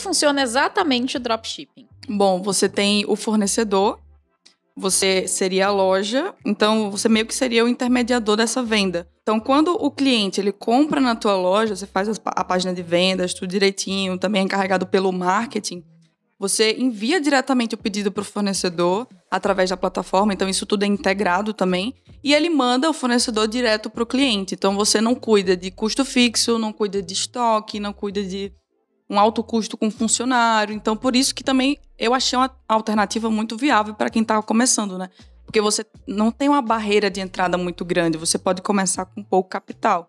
funciona exatamente o dropshipping? Bom, você tem o fornecedor, você seria a loja, então você meio que seria o intermediador dessa venda. Então, quando o cliente ele compra na tua loja, você faz a página de vendas, tudo direitinho, também é encarregado pelo marketing, você envia diretamente o pedido para o fornecedor através da plataforma, então isso tudo é integrado também, e ele manda o fornecedor direto para o cliente. Então, você não cuida de custo fixo, não cuida de estoque, não cuida de um alto custo com funcionário. Então, por isso que também eu achei uma alternativa muito viável para quem está começando, né? Porque você não tem uma barreira de entrada muito grande, você pode começar com pouco capital.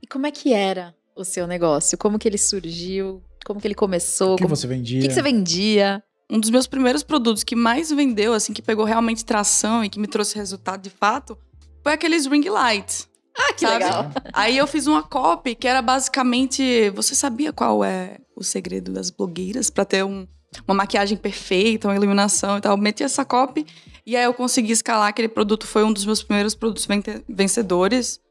E como é que era o seu negócio? Como que ele surgiu? Como que ele começou? O que você vendia? O que você vendia? Um dos meus primeiros produtos que mais vendeu, assim, que pegou realmente tração e que me trouxe resultado de fato, foi aqueles ring lights. Ah, que sabe? legal. Aí eu fiz uma copy que era basicamente... Você sabia qual é o segredo das blogueiras para ter uma maquiagem perfeita, uma iluminação e tal? Eu meti essa copy e aí eu consegui escalar. Aquele produto foi um dos meus primeiros produtos vencedores.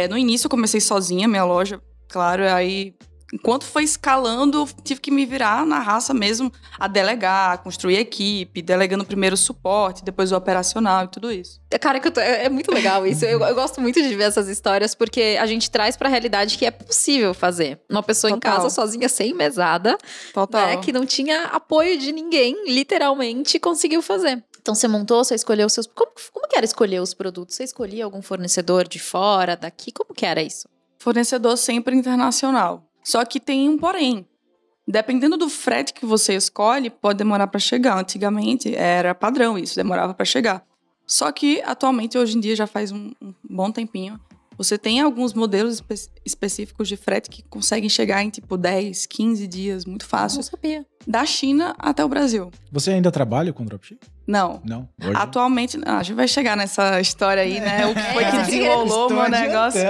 No início eu comecei sozinha, minha loja, claro. Aí, enquanto foi escalando, eu tive que me virar na raça mesmo, a delegar, a construir equipe, delegando primeiro o suporte, depois o operacional e tudo isso. Cara, é muito legal isso. Eu gosto muito de ver essas histórias, porque a gente traz pra realidade que é possível fazer. Uma pessoa Total. em casa, sozinha, sem mesada, Total. né, que não tinha apoio de ninguém, literalmente, conseguiu fazer. Então, você montou, você escolheu os seus... Como que era escolher os produtos? Você escolhia algum fornecedor de fora, daqui? Como que era isso? Fornecedor sempre internacional. Só que tem um porém. Dependendo do frete que você escolhe, pode demorar para chegar. Antigamente era padrão isso, demorava para chegar. Só que atualmente, hoje em dia, já faz um bom tempinho, você tem alguns modelos específicos de frete que conseguem chegar em tipo 10, 15 dias, muito fácil. Não sabia. Da China até o Brasil. Você ainda trabalha com dropship? Não. Não? Hoje? Atualmente, a gente vai chegar nessa história aí, né? O que foi que desenrolou o meu negócio.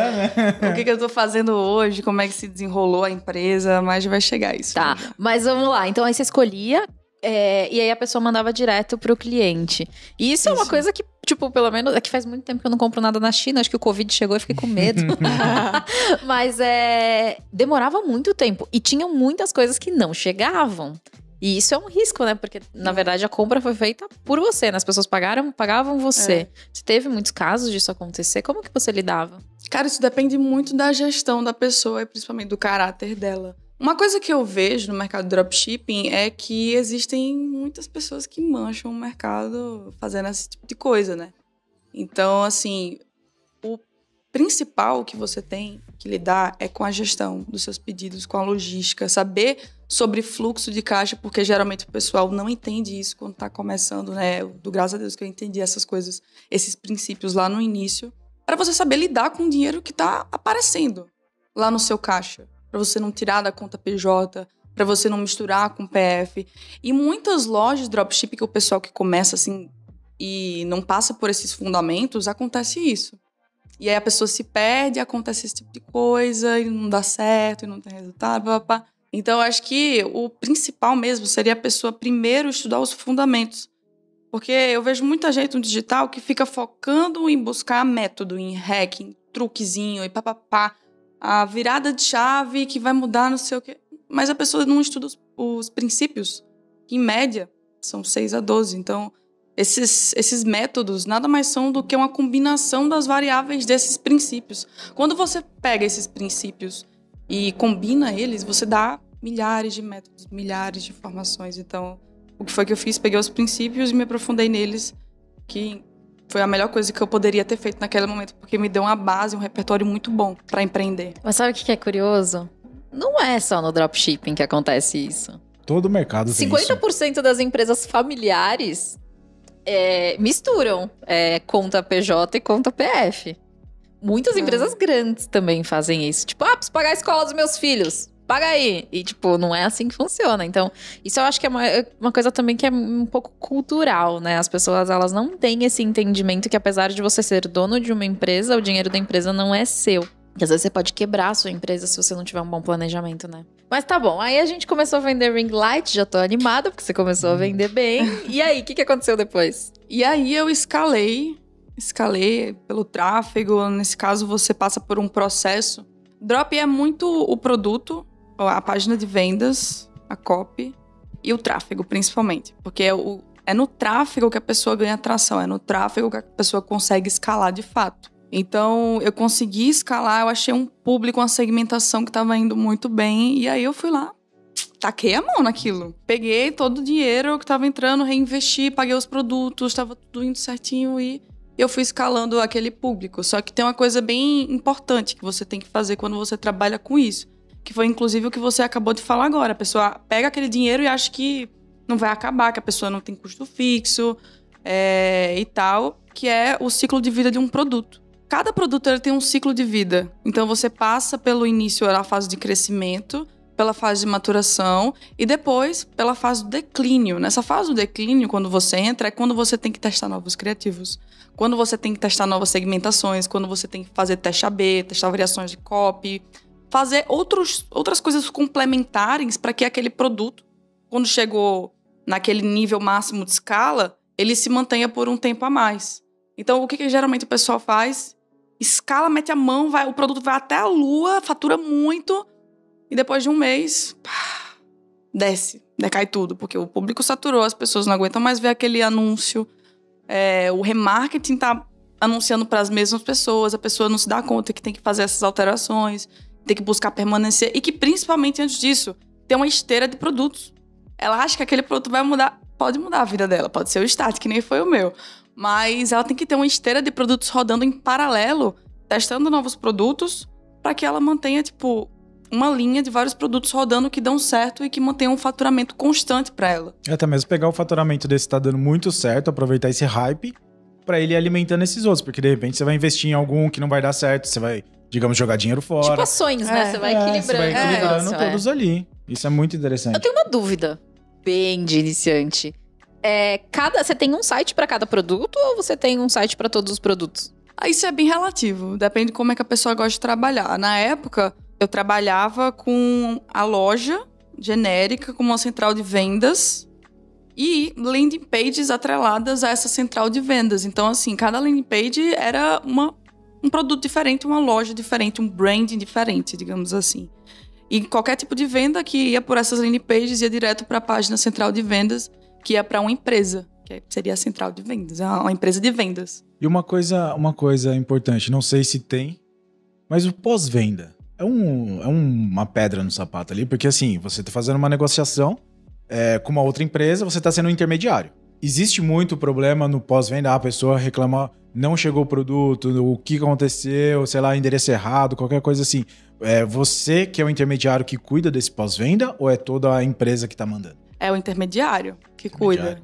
O que eu tô fazendo hoje, como é que se desenrolou a empresa, mas vai chegar isso. Tá, mas vamos lá. Então, aí você escolhia e aí a pessoa mandava direto pro cliente. E isso é uma coisa que, tipo, pelo menos... É que faz muito tempo que eu não compro nada na China. Acho que o Covid chegou e fiquei com medo. Mas demorava muito tempo. E tinham muitas coisas que não chegavam. E isso é um risco, né? Porque, na verdade, a compra foi feita por você, né? As pessoas pagavam você. Você teve muitos casos disso acontecer? Como que você lidava? Cara, isso depende muito da gestão da pessoa e principalmente do caráter dela. Uma coisa que eu vejo no mercado de dropshipping é que existem muitas pessoas que mancham o mercado fazendo esse tipo de coisa, né? Então, assim, o principal que você tem que lidar é com a gestão dos seus pedidos, com a logística, saber sobre fluxo de caixa, porque geralmente o pessoal não entende isso quando está começando, né? Graças a Deus que eu entendi essas coisas, esses princípios lá no início, para você saber lidar com o dinheiro que está aparecendo lá no seu caixa, para você não tirar da conta PJ, para você não misturar com PF. E muitas lojas de dropship que o pessoal que começa assim e não passa por esses fundamentos, acontece isso. E aí a pessoa se perde, acontece esse tipo de coisa, e não dá certo, e não tem resultado, papá. Então, eu acho que o principal mesmo seria a pessoa primeiro estudar os fundamentos. Porque eu vejo muita gente no digital que fica focando em buscar método, em hack, em truquezinho, e papapá. A virada de chave que vai mudar não sei o quê. Mas a pessoa não estuda os princípios, que em média são 6 a 12. Então, esses métodos nada mais são do que uma combinação das variáveis desses princípios. Quando você pega esses princípios e combina eles, você dá milhares de métodos, milhares de informações. Então, o que foi que eu fiz? Peguei os princípios e me aprofundei neles, que foi a melhor coisa que eu poderia ter feito naquele momento, porque me deu uma base, um repertório muito bom para empreender. Mas sabe o que é curioso? Não é só no dropshipping que acontece isso. Todo mercado tem 50% das empresas familiares misturam conta PJ e conta PF. Muitas empresas grandes também fazem isso. Tipo, preciso pagar a escola dos meus filhos. Paga aí. E, tipo, não é assim que funciona. Então, isso eu acho que é uma coisa também que é um pouco cultural, né? As pessoas, elas não têm esse entendimento que, apesar de você ser dono de uma empresa, o dinheiro da empresa não é seu. Porque às vezes você pode quebrar a sua empresa se você não tiver um bom planejamento, né? Mas tá bom. Aí a gente começou a vender ring light. Já tô animada, porque você começou a vender bem. E aí, o que aconteceu depois? E aí eu escalei pelo tráfego. Nesse caso, você passa por um processo. Drop é muito o produto, a página de vendas, a copy e o tráfego, principalmente. Porque é no tráfego que a pessoa ganha atração, é no tráfego que a pessoa consegue escalar de fato. Então, eu consegui escalar, eu achei um público, uma segmentação que estava indo muito bem, e aí eu fui lá, taquei a mão naquilo. Peguei todo o dinheiro que estava entrando, reinvesti, paguei os produtos, estava tudo indo certinho e eu fui escalando aquele público. Só que tem uma coisa bem importante que você tem que fazer quando você trabalha com isso, que foi inclusive o que você acabou de falar agora. A pessoa pega aquele dinheiro e acha que não vai acabar, que a pessoa não tem custo fixo e tal, que é o ciclo de vida de um produto. Cada produto ele tem um ciclo de vida. Então você passa pelo início, a fase de crescimento, pela fase de maturação e depois pela fase do declínio. Nessa fase do declínio, quando você entra, é quando você tem que testar novos criativos, quando você tem que testar novas segmentações, quando você tem que fazer teste AB, testar variações de copy, fazer outras coisas complementares para que aquele produto, quando chegou naquele nível máximo de escala, ele se mantenha por um tempo a mais. Então, o que geralmente o pessoal faz? Escala, mete a mão, o produto vai até a lua, fatura muito, e depois de um mês, decai tudo, porque o público saturou, as pessoas não aguentam mais ver aquele anúncio, o remarketing tá anunciando para as mesmas pessoas, a pessoa não se dá conta que tem que fazer essas alterações, tem que buscar permanecer, e que principalmente antes disso, tem uma esteira de produtos. Ela acha que aquele produto vai mudar, pode mudar a vida dela, pode ser o start, que nem foi o meu. Mas ela tem que ter uma esteira de produtos rodando em paralelo, testando novos produtos, para que ela mantenha, uma linha de vários produtos rodando que dão certo e que mantenham um faturamento constante para ela. Até mesmo pegar o faturamento desse que tá dando muito certo, aproveitar esse hype, para ele ir alimentando esses outros, porque de repente você vai investir em algum que não vai dar certo, você vai, digamos, jogar dinheiro fora. Tipo ações, né? Você vai equilibrando. Você vai equilibrando todos ali. Isso é muito interessante. Eu tenho uma dúvida, bem de iniciante. Você tem um site para cada produto ou você tem um site para todos os produtos? Isso é bem relativo, depende de como é que a pessoa gosta de trabalhar. Na época, eu trabalhava com a loja genérica, com uma central de vendas e landing pages atreladas a essa central de vendas. Então, assim, cada landing page era um produto diferente, uma loja diferente, um branding diferente, digamos assim. E qualquer tipo de venda que ia por essas landing pages ia direto para a página central de vendas, que ia para uma empresa, que seria a central de vendas, uma empresa de vendas. E uma coisa importante, não sei se tem, mas o pós-venda é uma pedra no sapato ali, porque assim, você está fazendo uma negociação com uma outra empresa, você está sendo um intermediário. Existe muito problema no pós-venda, a pessoa reclama, não chegou o produto, o que aconteceu, sei lá, endereço errado, qualquer coisa assim. É você que é o intermediário que cuida desse pós-venda ou é toda a empresa que está mandando? É o intermediário que cuida.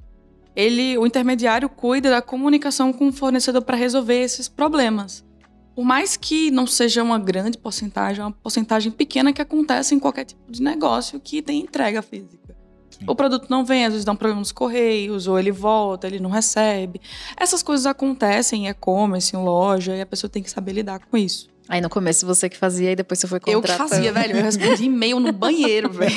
O intermediário cuida da comunicação com o fornecedor para resolver esses problemas. Por mais que não seja uma grande porcentagem, é uma porcentagem pequena que acontece em qualquer tipo de negócio que tem entrega física. Sim. O produto não vem, às vezes dá um problema nos correios, ou ele volta, ele não recebe. Essas coisas acontecem em e-commerce, em loja, e a pessoa tem que saber lidar com isso. Aí no começo você que fazia e depois você foi contratando. Eu que fazia, velho. Eu respondi e-mail no banheiro, velho.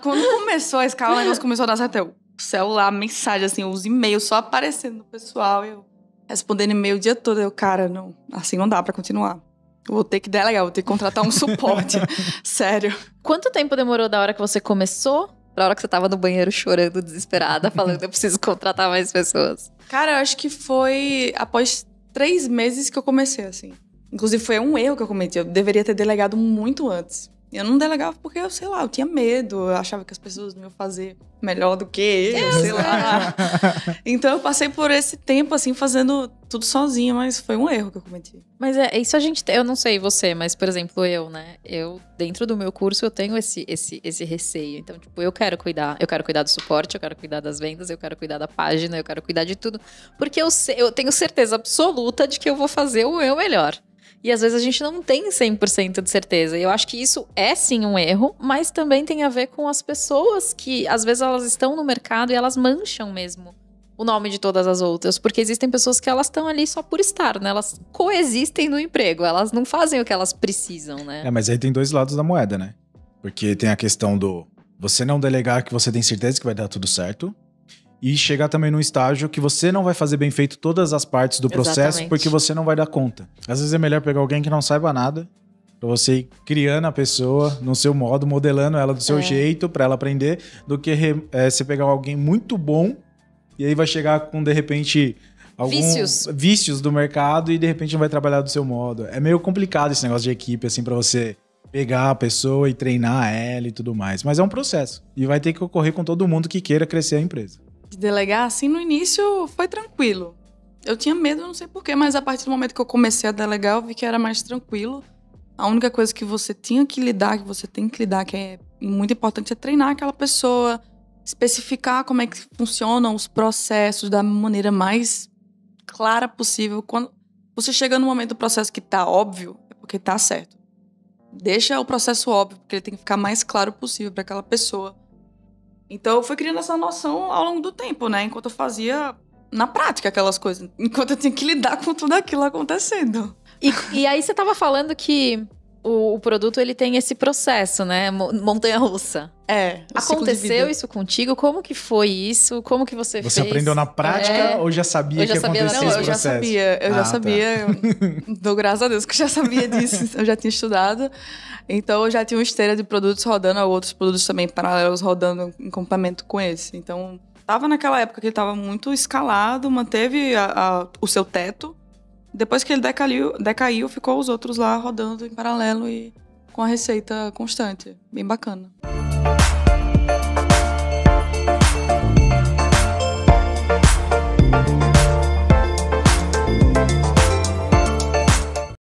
Quando começou a escala, o negócio começou a dar certo. O celular, mensagem, assim, os e-mails só aparecendo no pessoal. Eu respondendo e-mail o dia todo. Cara, não, assim não dá pra continuar. Eu vou ter que delegar, vou ter que contratar um suporte. Sério. Quanto tempo demorou da hora que você começou pra hora que você tava no banheiro chorando, desesperada, falando eu preciso contratar mais pessoas? Cara, eu acho que foi após 3 meses que eu comecei, assim. Inclusive, foi um erro que eu cometi. Eu deveria ter delegado muito antes. Eu não delegava porque, eu tinha medo. Eu achava que as pessoas não iam fazer melhor do que eu, sei lá. Então, eu passei por esse tempo, assim, fazendo tudo sozinha. Mas foi um erro que eu cometi. Mas isso eu não sei você, mas, por exemplo, eu, né? Dentro do meu curso, eu tenho esse receio. Então, eu quero cuidar. Eu quero cuidar do suporte, eu quero cuidar das vendas, eu quero cuidar da página, eu quero cuidar de tudo. Porque eu tenho certeza absoluta de que eu vou fazer o meu melhor. E às vezes a gente não tem 100% de certeza. E eu acho que isso é sim um erro, mas também tem a ver com as pessoas que às vezes elas estão no mercado e elas mancham mesmo o nome de todas as outras. Porque existem pessoas que elas estão ali só por estar, né? Elas coexistem no emprego, elas não fazem o que elas precisam, né? Mas aí tem 2 lados da moeda, né? Porque tem a questão do você não delegar que você tem certeza que vai dar tudo certo. E chegar também num estágio que você não vai fazer bem feito todas as partes do processo. Exatamente. Porque você não vai dar conta. Às vezes é melhor pegar alguém que não saiba nada Pra você ir criando a pessoa no seu modo, modelando ela do seu jeito, pra ela aprender, do que você pegar alguém muito bom e aí vai chegar com, de repente, alguns vícios do mercado e de repente não vai trabalhar do seu modo. É meio complicado esse negócio de equipe, assim, pra você pegar a pessoa e treinar ela e tudo mais. Mas é um processo. E vai ter que ocorrer com todo mundo que queira crescer a empresa. De delegar, assim, no início foi tranquilo. Eu tinha medo, não sei porquê, mas a partir do momento que eu comecei a delegar, eu vi que era mais tranquilo. A única coisa que você tinha que lidar, que você tem que lidar, que é muito importante, é treinar aquela pessoa, especificar como é que funcionam os processos da maneira mais clara possível. Quando você chega no momento do processo que tá óbvio, é porque tá certo. Deixa o processo óbvio, porque ele tem que ficar mais claro possível para aquela pessoa. Então eu fui criando essa noção ao longo do tempo, né? Enquanto eu fazia na prática aquelas coisas. Enquanto eu tinha que lidar com tudo aquilo acontecendo. E aí você tava falando que o produto, ele tem esse processo, né? Montanha-russa. Aconteceu isso contigo? Como que foi isso? Como que você fez? Você aprendeu na prática ou já sabia que acontecia esse processo? Eu já sabia. Eu já sabia. Dou graças a Deus que eu já sabia disso. Eu já tinha estudado. Então, eu já tinha uma esteira de produtos rodando, outros produtos também paralelos rodando em complemento com esse. Então, tava naquela época que ele tava muito escalado, manteve o seu teto. Depois que ele decaiu, ficou os outros lá rodando em paralelo e com a receita constante. Bem bacana.